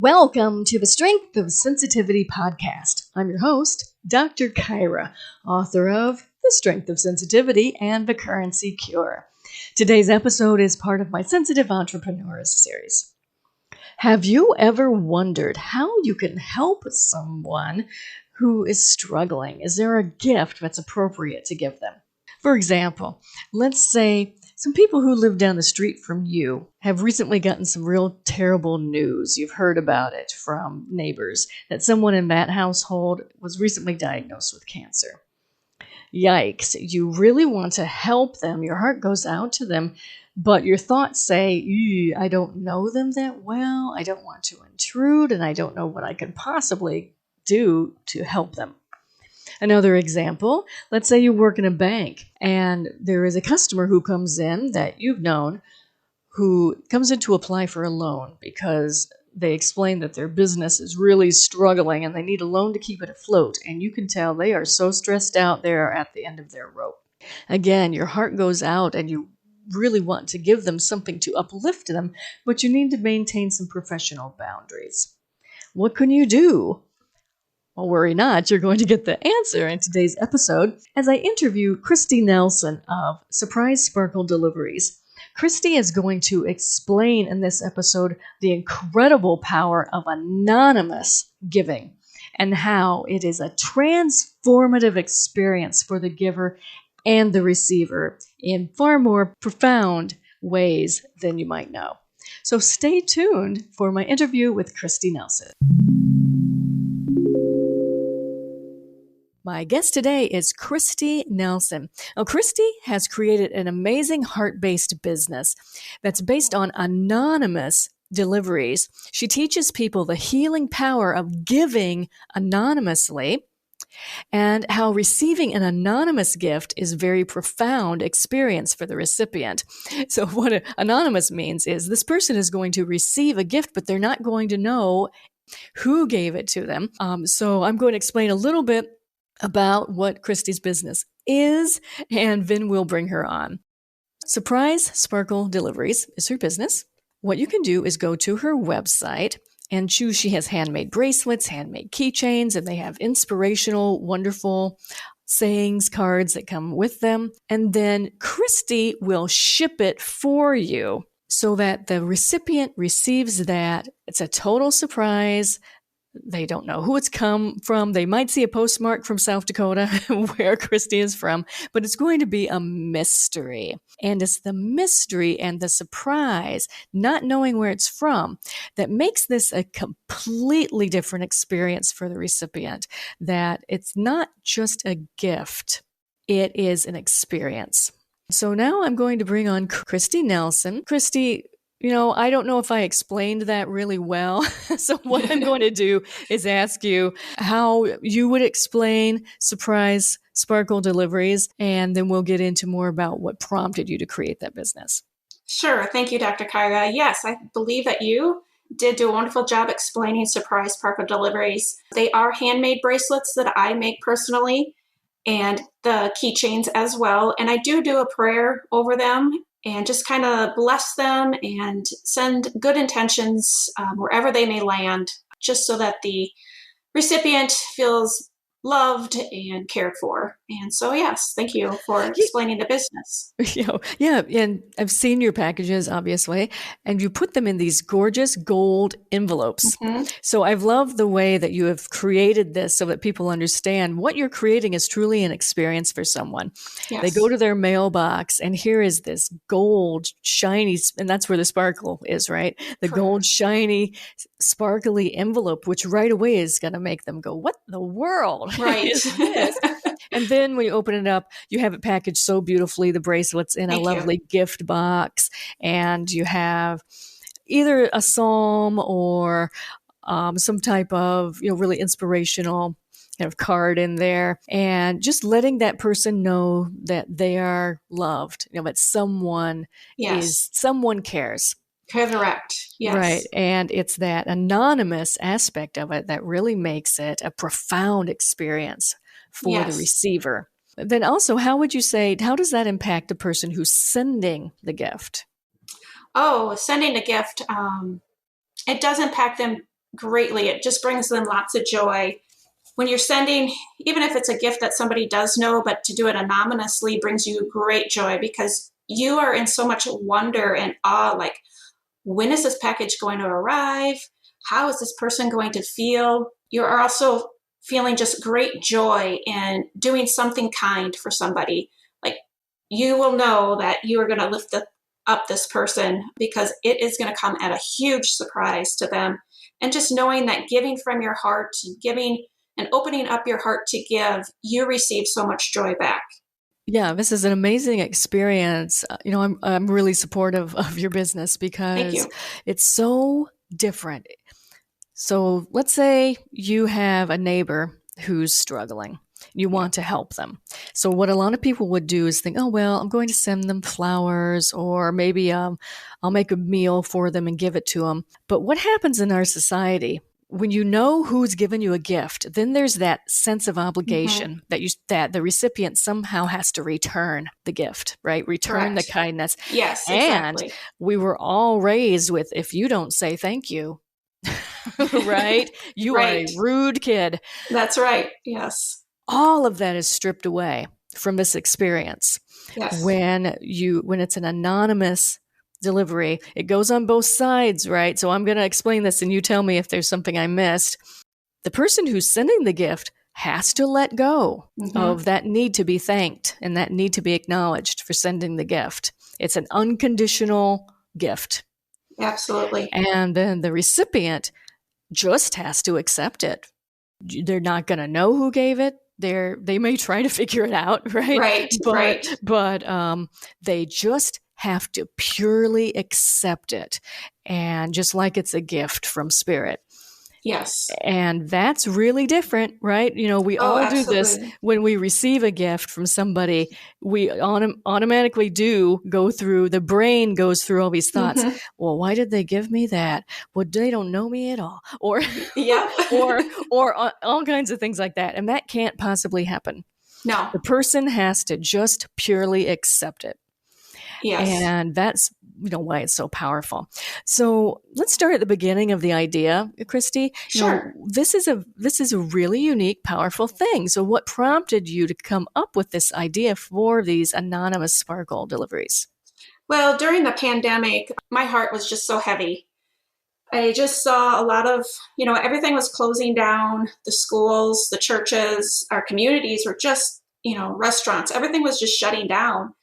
Welcome to the Strength of Sensitivity podcast. I'm your host, Dr. Kyra, author of The Strength of Sensitivity and the Currency Cure. Today's episode is part of my Sensitive Entrepreneurs series. Have you ever wondered how you can help someone who is struggling? Is there a gift that's appropriate to give them? For example, let's say some people who live down the street from you have recently gotten some real terrible news. You've heard about it from neighbors that someone in that household was recently diagnosed with cancer. Yikes, you really want to help them. Your heart goes out to them, but your thoughts say, I don't know them that well. I don't want to intrude, and I don't know what I could possibly do to help them. Another example, let's say you work in a bank and there is a customer who comes in that you've known who comes in to apply for a loan because they explain that their business is really struggling and they need a loan to keep it afloat. And you can tell they are so stressed out, they are at the end of their rope. Again, your heart goes out and you really want to give them something to uplift them, but you need to maintain some professional boundaries. What can you do? Well, worry not, you're going to get the answer in today's episode as I interview Kristy Nelson of Surprise Sparkle Deliveries. Kristy is going to explain in this episode the incredible power of anonymous giving and how it is a transformative experience for the giver and the receiver in far more profound ways than you might know. So stay tuned for my interview with Kristy Nelson. My guest today is Kristy Nelson. Now, Kristy has created an amazing heart-based business that's based on anonymous deliveries. She teaches people the healing power of giving anonymously and how receiving an anonymous gift is a very profound experience for the recipient. So what anonymous means is this person is going to receive a gift, but they're not going to know who gave it to them. So I'm going to explain a little bit about what Kristy's business is, and then we'll bring her on. Surprise Sparkle Deliveries is her business. What you can do is go to her website and choose. She has handmade bracelets, handmade keychains, and they have inspirational, wonderful sayings, cards that come with them. And then Kristy will ship it for you so that the recipient receives that. It's a total surprise. They don't know who it's come from. They might see a postmark from South Dakota where Kristy is from, but it's going to be a mystery. And it's the mystery and the surprise, not knowing where it's from, that makes this a completely different experience for the recipient, that it's not just a gift, it is an experience. So now I'm going to bring on Kristy Nelson. Kristy, I don't know if I explained that really well. So what I'm going to do is ask you how you would explain Surprise Sparkle Deliveries, and then we'll get into more about what prompted you to create that business. Sure. Thank you, Dr. Kyra. Yes, I believe that you did do a wonderful job explaining Surprise Sparkle Deliveries. They are handmade bracelets that I make personally, and the keychains as well. And I do a prayer over them and just kind of bless them and send good intentions wherever they may land, just so that the recipient feels loved and cared for. And so, yes, thank you for explaining the business. Yeah, and I've seen your packages, obviously, and you put them in these gorgeous gold envelopes. Mm-hmm. So I've loved the way that you have created this so that people understand what you're creating is truly an experience for someone. Yes. They go to their mailbox, and here is this gold, shiny, and that's where the sparkle is, right? The Correct. Gold, shiny, sparkly envelope, which right away is going to make them go, what in the world? Right. Is this? And then when you open it up, you have it packaged so beautifully, the bracelets in a lovely gift box, and you have either a psalm or some type of, really inspirational kind of card in there, and just letting that person know that they are loved, that someone cares. Correct. Yes. Right. And it's that anonymous aspect of it that really makes it a profound experience for the receiver. Then also, how does that impact the person who's sending the gift? Oh, sending a gift, it does impact them greatly. It just brings them lots of joy. When you're sending, even if it's a gift that somebody does know, but to do it anonymously brings you great joy because you are in so much wonder and awe, like, when is this package going to arrive? How is this person going to feel? You are also feeling just great joy in doing something kind for somebody. Like, you will know that you are going to lift up this person because it is going to come at a huge surprise to them. And just knowing that giving from your heart, giving and opening up your heart to give, you receive so much joy back. Yeah, this is an amazing experience. I'm really supportive of your business Thank because you. it's so different. So let's say you have a neighbor who's struggling. You want to help them. So what a lot of people would do is think, oh, well, I'm going to send them flowers, or maybe I'll make a meal for them and give it to them. But what happens in our society? When you know who's given you a gift, then there's that sense of obligation that the recipient somehow has to return the gift, right? Return the Correct. kindness. Yes, And exactly. we were all raised with, if you don't say thank you, right? You are a Right. rude kid. That's right. Yes. All of that is stripped away from this experience. Yes. When it's an anonymous delivery, it goes on both sides, right? So I'm going to explain this and you tell me if there's something I missed. The person who's sending the gift has to let go of that need to be thanked and that need to be acknowledged for sending the gift. It's an unconditional gift. Absolutely. And then the recipient just has to accept it. They're not going to know who gave it. They may try to figure it out, right? Right. But they just have to purely accept it, and just like it's a gift from Spirit. Yes. And that's really different, right? We all do this when we receive a gift from somebody. We automatically the brain goes through all these thoughts. Well, why did they give me that? Well, they don't know me at all. Or, or all kinds of things like that. And that can't possibly happen. No. The person has to just purely accept it. Yes. And that's why it's so powerful. So let's start at the beginning of the idea, Kristy. Sure. This is a really unique, powerful thing. So what prompted you to come up with this idea for these anonymous sparkle deliveries? Well, during the pandemic, my heart was just so heavy. I just saw a lot of, everything was closing down. The schools, the churches, our communities were just, restaurants, everything was just shutting down.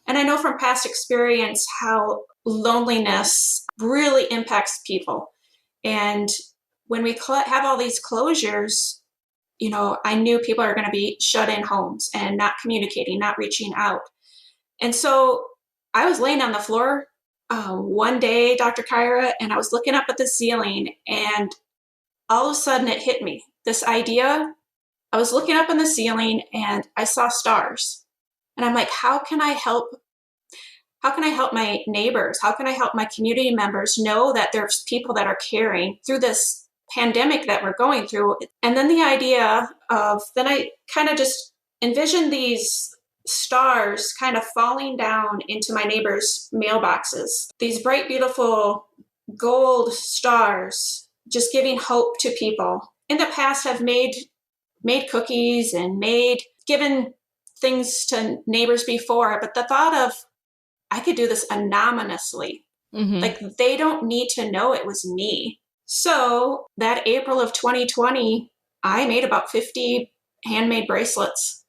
And I know from past experience how loneliness really impacts people. And when we have all these closures, I knew people are going to be shut in homes and not communicating, not reaching out. And so I was laying on the floor one day, Dr. Kyra, and I was looking up at the ceiling, and all of a sudden it hit me. This idea, I was looking up in the ceiling and I saw stars. And I'm like, how can I help my neighbors? How can I help my community members know that there's people that are caring through this pandemic that we're going through? And then the idea then I kind of just envisioned these stars kind of falling down into my neighbors' mailboxes. These bright, beautiful gold stars just giving hope to people. In the past, have made cookies and given things to neighbors before, but the thought of I could do this anonymously, like they don't need to know it was me. So that April of 2020, I made about 50 handmade bracelets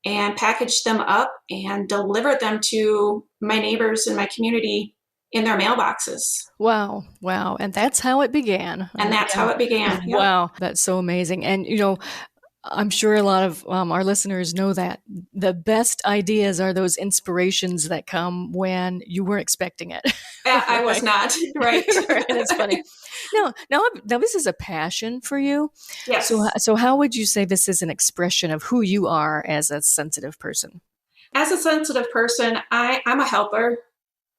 and packaged them up and delivered them to my neighbors in my community in their mailboxes. Wow. And that's how it began. And that's how it began. Yep. Wow. That's so amazing. And, I'm sure a lot of our listeners know that the best ideas are those inspirations that come when you weren't expecting it. Right? I was not. Right. Right. It's funny. Now, this is a passion for you. Yes. So how would you say this is an expression of who you are as a sensitive person? As a sensitive person, I'm a helper.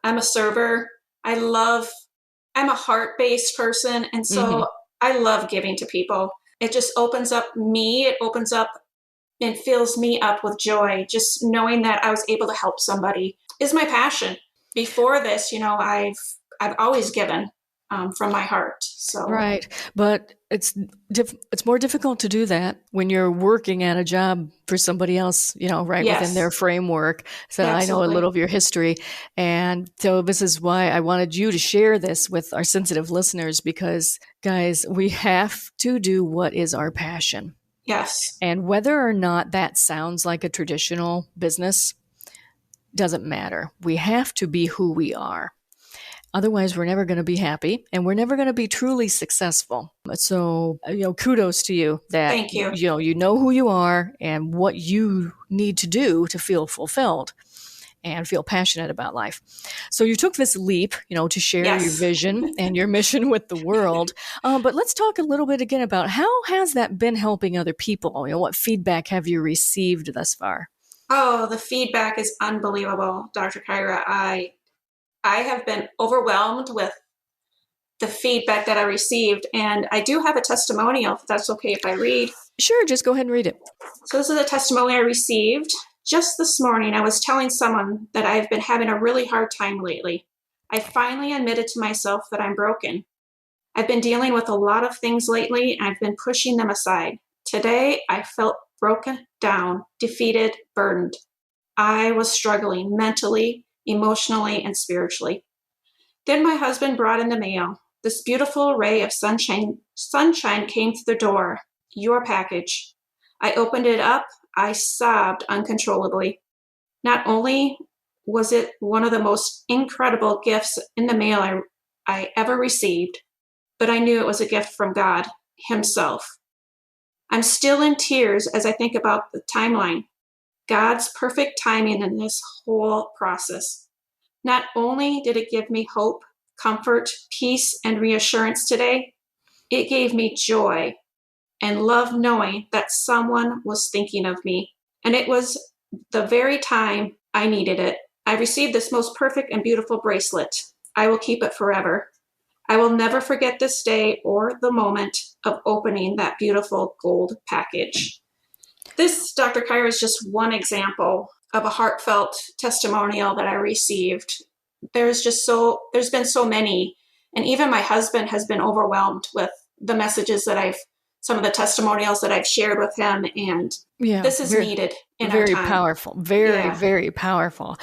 I'm a server. I'm a heart-based person. And so I love giving to people. It just opens up me. It opens up and fills me up with joy. Just knowing that I was able to help somebody is my passion. Before this, I've always given. from my heart. So Right. But it's more difficult to do that when you're working at a job for somebody else, right within their yes, framework. So I know a absolutely. little of your history. And so this is why I wanted you to share this with our sensitive listeners, because guys, we have to do what is our passion. Yes. And whether or not that sounds like a traditional business doesn't matter. We have to be who we are. Otherwise, we're never going to be happy and we're never going to be truly successful. So, kudos to you that, Thank you. you know who you are and what you need to do to feel fulfilled and feel passionate about life. So you took this leap, to share your Yes. vision and your mission with the world. But let's talk a little bit again about how has that been helping other people? What feedback have you received thus far? Oh, the feedback is unbelievable, Dr. Kyra. I have been overwhelmed with the feedback that I received, and I do have a testimonial, if that's okay if I read. Sure, just go ahead and read it. So this is a testimony I received just this morning. I was telling someone that I've been having a really hard time lately. I finally admitted to myself that I'm broken. I've been dealing with a lot of things lately, and I've been pushing them aside. Today, I felt broken down, defeated, burdened. I was struggling mentally, emotionally, and spiritually. Then my husband brought in the mail. This beautiful ray of sunshine came through the door. Your package. I opened it up. I sobbed uncontrollably. Not only was it one of the most incredible gifts in the mail I ever received, but I knew it was a gift from God Himself. I'm still in tears as I think about the timeline, God's perfect timing in this whole process. Not only did it give me hope, comfort, peace, and reassurance today, it gave me joy and love knowing that someone was thinking of me. And it was the very time I needed it. I received this most perfect and beautiful bracelet. I will keep it forever. I will never forget this day or the moment of opening that beautiful gold package. This, Dr. Kyra, is just one example of a heartfelt testimonial that I received. There's been so many, and even my husband has been overwhelmed with the messages some of the testimonials that I've shared with him, and this is needed in our time. Very powerful, very powerful.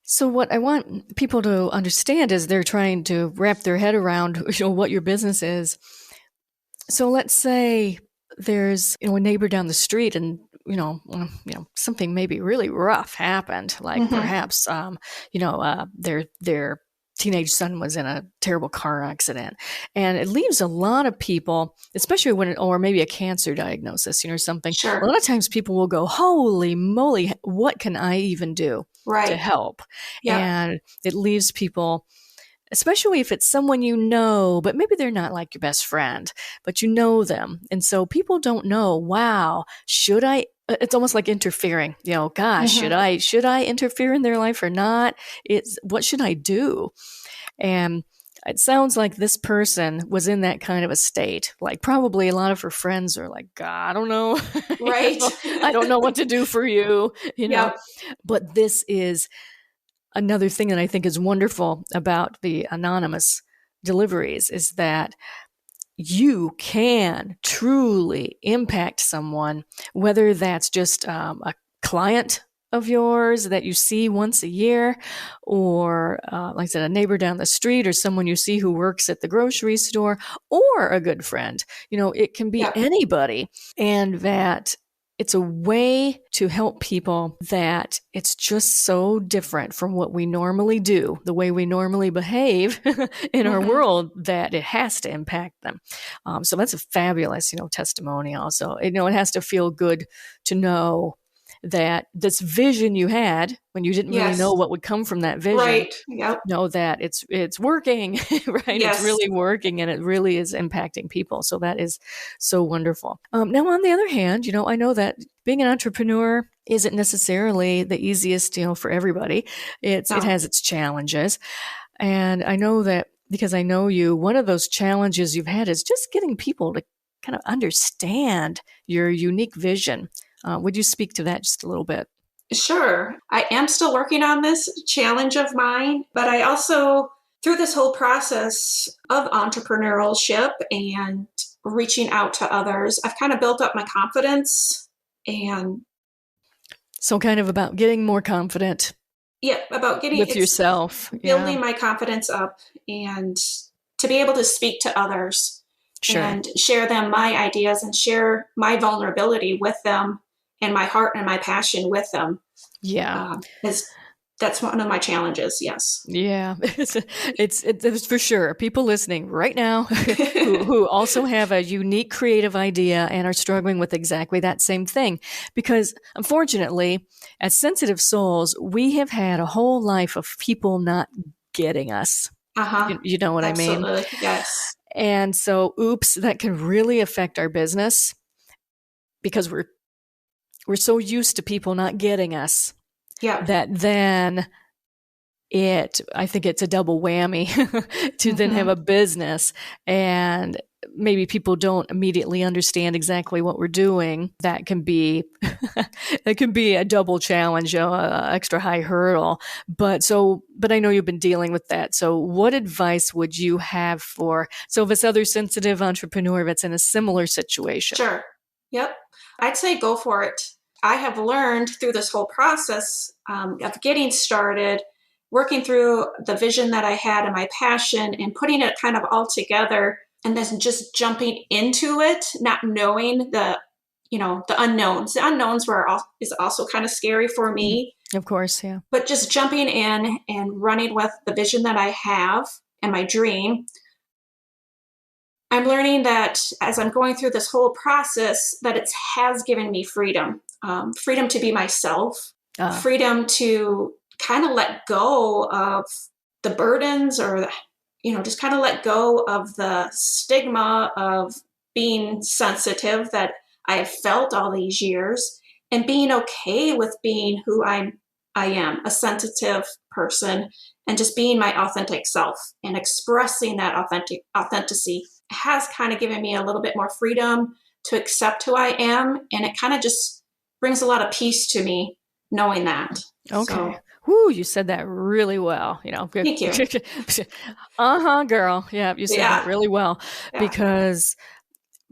So what I want people to understand is they're trying to wrap their head around what your business is. So let's say there's a neighbor down the street and something maybe really rough happened, like perhaps their teenage son was in a terrible car accident, and it leaves a lot of people, especially or maybe a cancer diagnosis, something. Sure. A lot of times people will go, holy moly, what can I even do to help? Yep. And it leaves people, especially if it's someone but maybe they're not like your best friend, but you know them. And so people don't know, wow, should I, it's almost like interfering, gosh, should I interfere in their life or not? What should I do? And it sounds like this person was in that kind of a state. Like probably a lot of her friends are like, God, I don't know. Right. I don't know what to do for you, Yep. But this is another thing that I think is wonderful about the anonymous deliveries is that you can truly impact someone, whether that's just a client of yours that you see once a year, or like I said, a neighbor down the street, or someone you see who works at the grocery store, or a good friend. It can be anybody, and that it's a way to help people that it's just so different from what we normally do, the way we normally behave in our world, that it has to impact them. So that's a fabulous, testimonial. So, it has to feel good to know that this vision you had when you didn't really know what would come from that vision, right. Yep. know that it's working, right? Yes. It's really working and it really is impacting people. So that is so wonderful. Now, on the other hand, I know that being an entrepreneur isn't necessarily the easiest, for everybody. It has its challenges. And I know that because I know you, one of those challenges you've had is just getting people to kind of understand your unique vision. Would you speak to that just a little bit? Sure. I am still working on this challenge of mine, but I also through this whole process of entrepreneurship and reaching out to others, I've kind of built up my confidence and So kind of about getting more confident about with yourself. Building my confidence up and to be able to speak to others and share them my ideas and share my vulnerability with them and my heart and my passion with them. Yeah. That's one of my challenges. Yes. Yeah, it's for sure. People listening right now who also have a unique creative idea and are struggling with exactly that same thing. Because unfortunately, as sensitive souls, we have had a whole life of people not getting us. You know what Absolutely. I mean? Yes. And so, oops, that can really affect our business because we're so used to people not getting us. Yeah. That then I think it's a double whammy to then have a business and maybe people don't immediately understand exactly what we're doing. That can be, it can be a double challenge, extra high hurdle. But I know you've been dealing with that. So what advice would you have for this other sensitive entrepreneur that's in a similar situation? Sure. Yep. I'd say go for it. I have learned through this whole process of getting started, working through the vision that I had and my passion and putting it kind of all together and then just jumping into it, not knowing the unknowns. The unknowns is also kind of scary for me. Of course, yeah. But just jumping in and running with the vision that I have and my dream, I'm learning that as I'm going through this whole process, that it has given me freedom, freedom to be myself, freedom to kind of let go of the burdens or, just kind of let go of the stigma of being sensitive that I have felt all these years and being okay with being who I am, a sensitive person, and just being my authentic self and expressing that authenticity has kind of given me a little bit more freedom to accept who I am. And it kind of just brings a lot of peace to me knowing that. Okay. So, whoo, you said that really well. Thank you. Girl. Yeah, you said that really well. Yeah. Because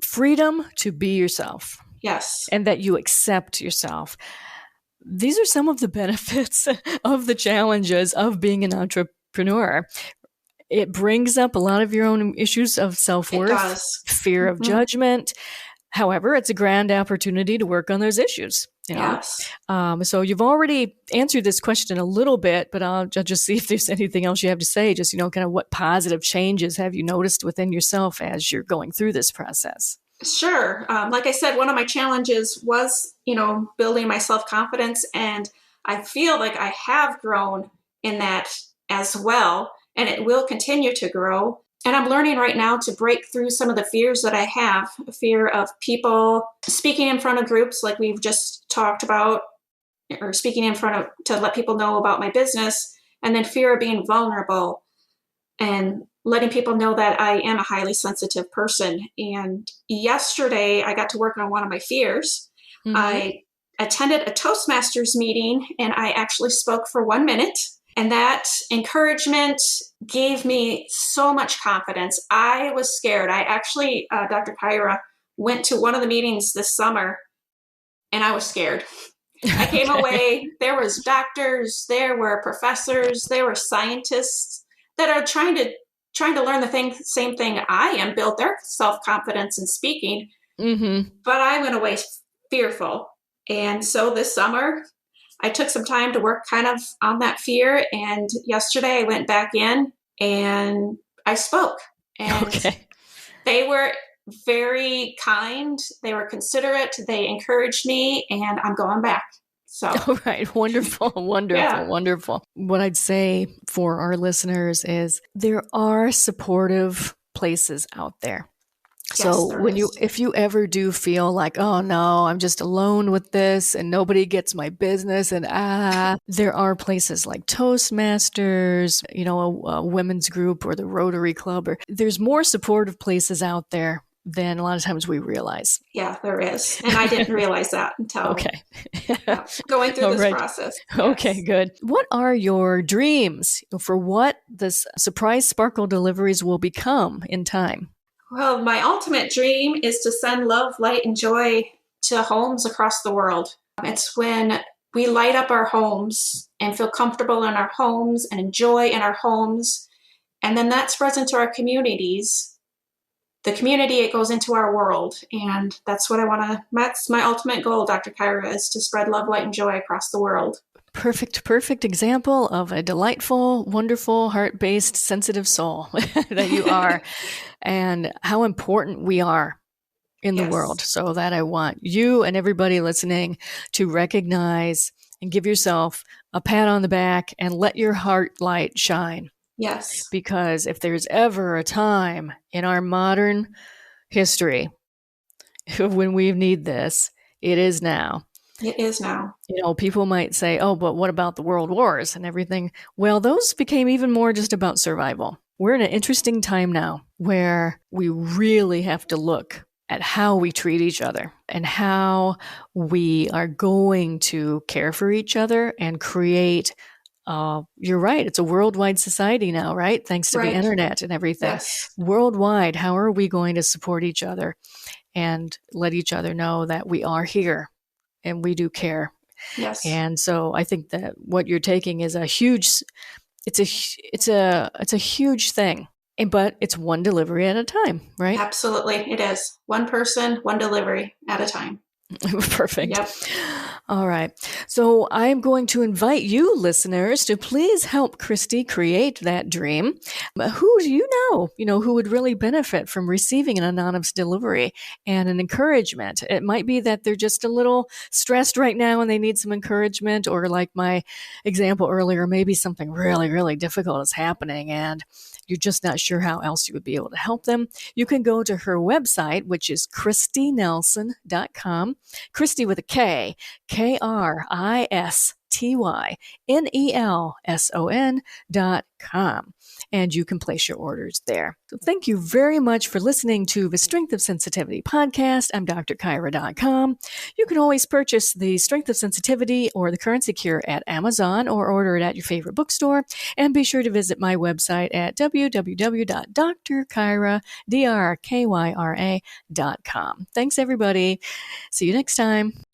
freedom to be yourself. Yes. And that you accept yourself. These are some of the benefits of the challenges of being an entrepreneur. It brings up a lot of your own issues of self-worth, fear of judgment. However, it's a grand opportunity to work on those issues. Yes. So you've already answered this question a little bit, but I'll just see if there's anything else you have to say. Just, kind of what positive changes have you noticed within yourself as you're going through this process? Sure. Like I said, one of my challenges was, building my self-confidence, and I feel like I have grown in that as well, and it will continue to grow. And I'm learning right now to break through some of the fears that I have, fear of people speaking in front of groups like we've just talked about, or speaking in front of to let people know about my business, and then fear of being vulnerable and letting people know that I am a highly sensitive person. And yesterday I got to work on one of my fears. I attended a Toastmasters meeting and I actually spoke for 1 minute. And that encouragement gave me so much confidence. I was scared. I actually, Dr. Kyra, went to one of the meetings this summer and I was scared. I came away, there was doctors, there were professors, there were scientists that are trying to learn the same thing I am, build their self-confidence in speaking. But I went away fearful. And so this summer, I took some time to work kind of on that fear. And yesterday I went back in and I spoke. And they were very kind. They were considerate. They encouraged me and I'm going back. So. All right. Wonderful. Wonderful. What I'd say for our listeners is there are supportive places out there. So if you ever do feel like, oh no, I'm just alone with this and nobody gets my business and there are places like Toastmasters, a women's group or the Rotary Club, or there's more supportive places out there than a lot of times we realize. Yeah, there is. And I didn't realize that until Okay. going through All this right. process. Okay, Yes. good. What are your dreams for what this surprise sparkle deliveries will become in time? Well, my ultimate dream is to send love, light, and joy to homes across the world. It's when we light up our homes and feel comfortable in our homes and enjoy in our homes. And then that spreads into our communities. The community, it goes into our world. And that's what that's my ultimate goal, Dr. Kyra, is to spread love, light, and joy across the world. Perfect example of a delightful, wonderful, heart-based, sensitive soul that you are, and how important we are in the world. So that I want you and everybody listening to recognize and give yourself a pat on the back and let your heart light shine. Yes. Because if there's ever a time in our modern history when we need this, it is now. It is now. People might say, oh, but what about the world wars and everything? Well, those became even more just about survival. We're in an interesting time now where we really have to look at how we treat each other and how we are going to care for each other and create you're right. It's a worldwide society now, right? Thanks to the internet and everything. Yes. Worldwide, how are we going to support each other and let each other know that we are here and we do care? Yes. And so I think that what you're taking is a huge, it's a huge thing, but it's one delivery at a time, right? Absolutely. It is. One person, one delivery at a time. Perfect. Yep. All right. So I'm going to invite you listeners to please help Christy create that dream. Who do you know, who would really benefit from receiving an anonymous delivery and an encouragement? It might be that they're just a little stressed right now and they need some encouragement, or like my example earlier, maybe something really, really difficult is happening and you're just not sure how else you would be able to help them. You can go to her website, which is KristyNelson.com. Christy with a K, KristyNelson.com. And you can place your orders there. So thank you very much for listening to the Strength of Sensitivity podcast. I'm drkyra.com. You can always purchase the Strength of Sensitivity or the Currency Cure at Amazon or order it at your favorite bookstore. And be sure to visit my website at www.drkyra.com. Thanks, everybody. See you next time.